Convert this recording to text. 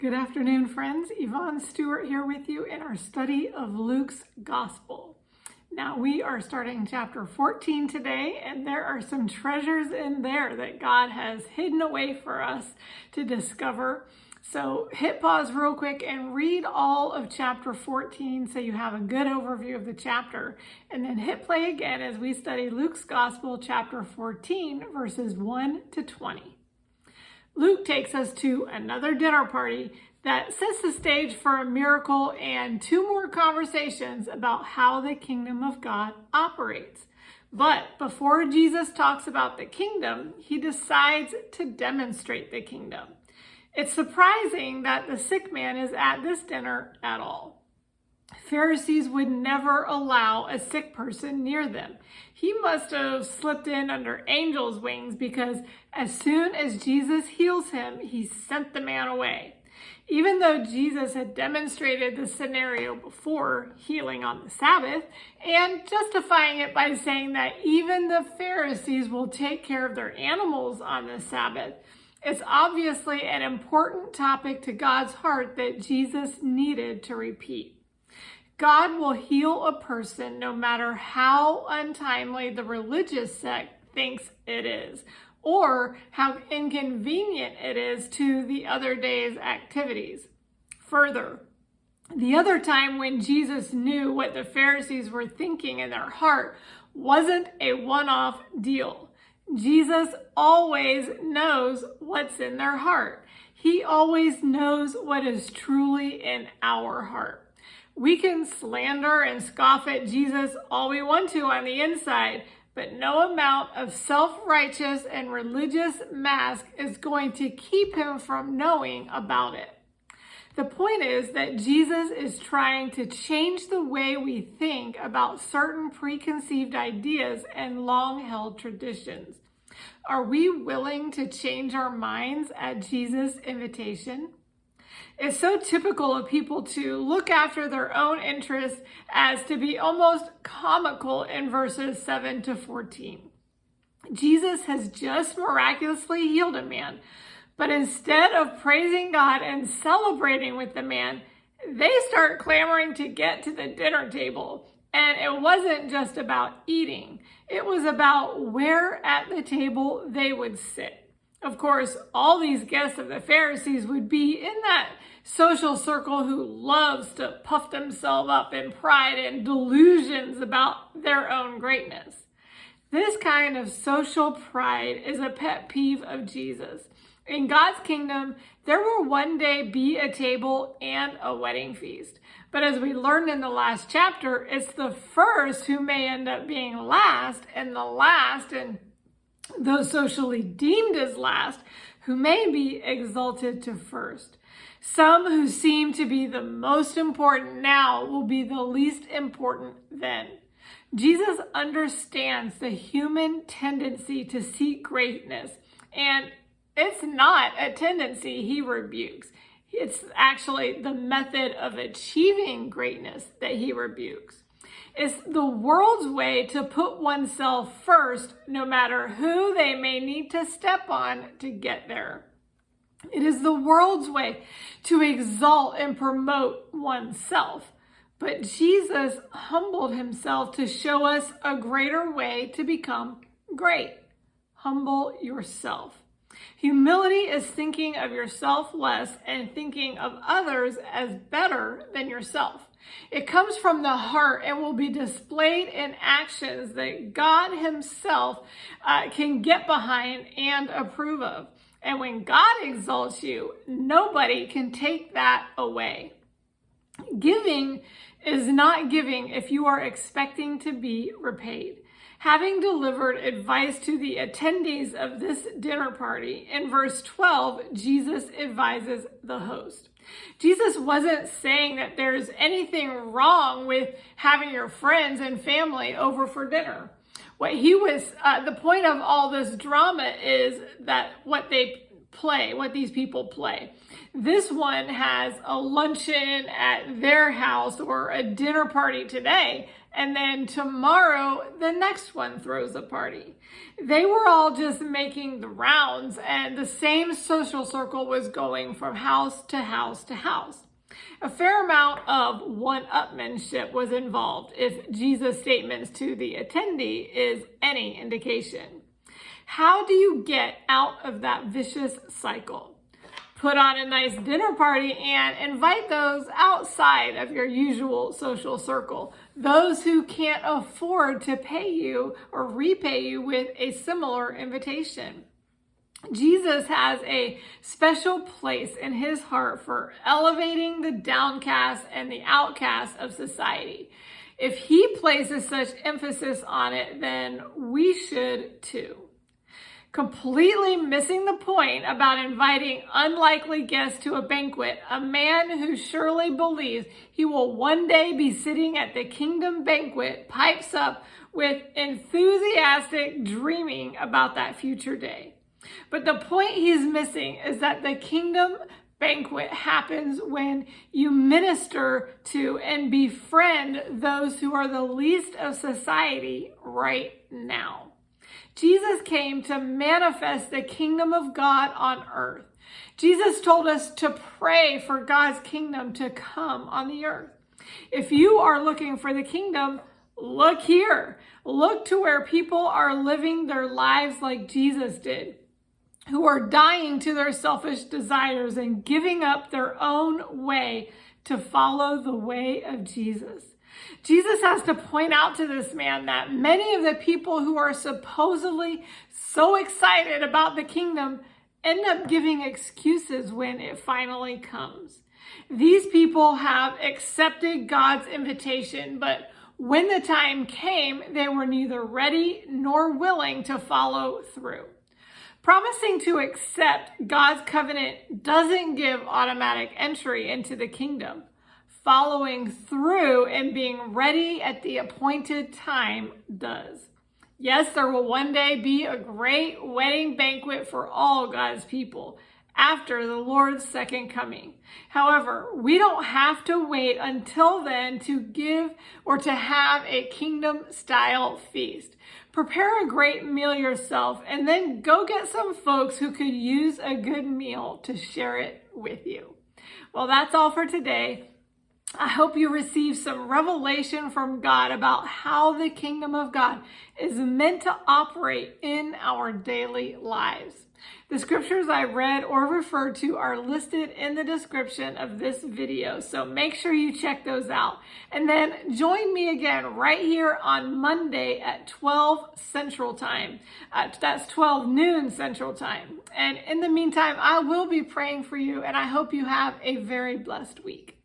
Good afternoon, friends. Yvonne Stewart here with you in our study of Luke's Gospel. Now, we are starting chapter 14 today, and there are some treasures in there that God has hidden away for us to discover. So hit pause real quick and read all of chapter 14 so you have a good overview of the chapter, and then hit play again as we study Luke's Gospel, chapter 14, verses 1 to 20. Luke takes us to another dinner party that sets the stage for a miracle and two more conversations about how the kingdom of God operates. But before Jesus talks about the kingdom, he decides to demonstrate the kingdom. It's surprising that the sick man is at this dinner at all. Pharisees would never allow a sick person near them. He must have slipped in under angels' wings because as soon as Jesus heals him, he sent the man away. Even though Jesus had demonstrated the scenario before, healing on the Sabbath, and justifying it by saying that even the Pharisees will take care of their animals on the Sabbath, it's obviously an important topic to God's heart that Jesus needed to repeat. God will heal a person no matter how untimely the religious sect thinks it is, or how inconvenient it is to the other day's activities. Further, the other time when Jesus knew what the Pharisees were thinking in their heart wasn't a one-off deal. Jesus always knows what's in their heart. He always knows what is truly in our heart. We can slander and scoff at Jesus all we want to on the inside, but no amount of self-righteous and religious mask is going to keep him from knowing about it. The point is that Jesus is trying to change the way we think about certain preconceived ideas and long-held traditions. Are we willing to change our minds at Jesus' invitation? It's so typical of people to look after their own interests as to be almost comical in verses 7 to 14. Jesus has just miraculously healed a man, but instead of praising God and celebrating with the man, they start clamoring to get to the dinner table. And it wasn't just about eating. It was about where at the table they would sit. Of course, all these guests of the Pharisees would be in that social circle who loves to puff themselves up in pride and delusions about their own greatness. This kind of social pride is a pet peeve of Jesus. In God's kingdom, there will one day be a table and a wedding feast. But as we learned in the last chapter, it's the first who may end up being last, and the last, and those socially deemed as last, who may be exalted to first. Some who seem to be the most important now will be the least important then. Jesus understands the human tendency to seek greatness, and it's not a tendency he rebukes. It's actually the method of achieving greatness that he rebukes. It's the world's way to put oneself first, no matter who they may need to step on to get there. It is the world's way to exalt and promote oneself. But Jesus humbled himself to show us a greater way to become great. Humble yourself. Humility is thinking of yourself less and thinking of others as better than yourself. It comes from the heart and will be displayed in actions that God himself can get behind and approve of. And when God exalts you, nobody can take that away. Giving is not giving if you are expecting to be repaid. Having delivered advice to the attendees of this dinner party, in verse 12, Jesus advises the host. Jesus wasn't saying that there's anything wrong with having your friends and family over for dinner. What he was, the point of all this drama is that what these people play. This one has a luncheon at their house or a dinner party today. And then tomorrow, the next one throws a party. They were all just making the rounds, and the same social circle was going from house to house to house. A fair amount of one-upmanship was involved, if Jesus' statements to the attendee is any indication. How do you get out of that vicious cycle? Put on a nice dinner party and invite those outside of your usual social circle, those who can't afford to pay you or repay you with a similar invitation. Jesus has a special place in his heart for elevating the downcast and the outcast of society. If he places such emphasis on it, then we should too. Completely missing the point about inviting unlikely guests to a banquet, a man who surely believes he will one day be sitting at the kingdom banquet pipes up with enthusiastic dreaming about that future day. But the point he's missing is that the kingdom banquet happens when you minister to and befriend those who are the least of society right now. Jesus came to manifest the kingdom of God on earth. Jesus told us to pray for God's kingdom to come on the earth. If you are looking for the kingdom, look here. Look to where people are living their lives like Jesus did, who are dying to their selfish desires and giving up their own way to follow the way of Jesus. Jesus has to point out to this man that many of the people who are supposedly so excited about the kingdom end up giving excuses when it finally comes. These people have accepted God's invitation, but when the time came, they were neither ready nor willing to follow through. Promising to accept God's covenant doesn't give automatic entry into the kingdom. Following through and being ready at the appointed time does. Yes, there will one day be a great wedding banquet for all God's people after the Lord's second coming. However, we don't have to wait until then to give or to have a kingdom-style feast. Prepare a great meal yourself and then go get some folks who could use a good meal to share it with you. Well, that's all for today. I hope you receive some revelation from God about how the kingdom of God is meant to operate in our daily lives. The scriptures I read or referred to are listed in the description of this video, so make sure you check those out. And then join me again right here on Monday at 12 Central Time. That's 12 noon Central Time. And in the meantime, I will be praying for you, and I hope you have a very blessed week.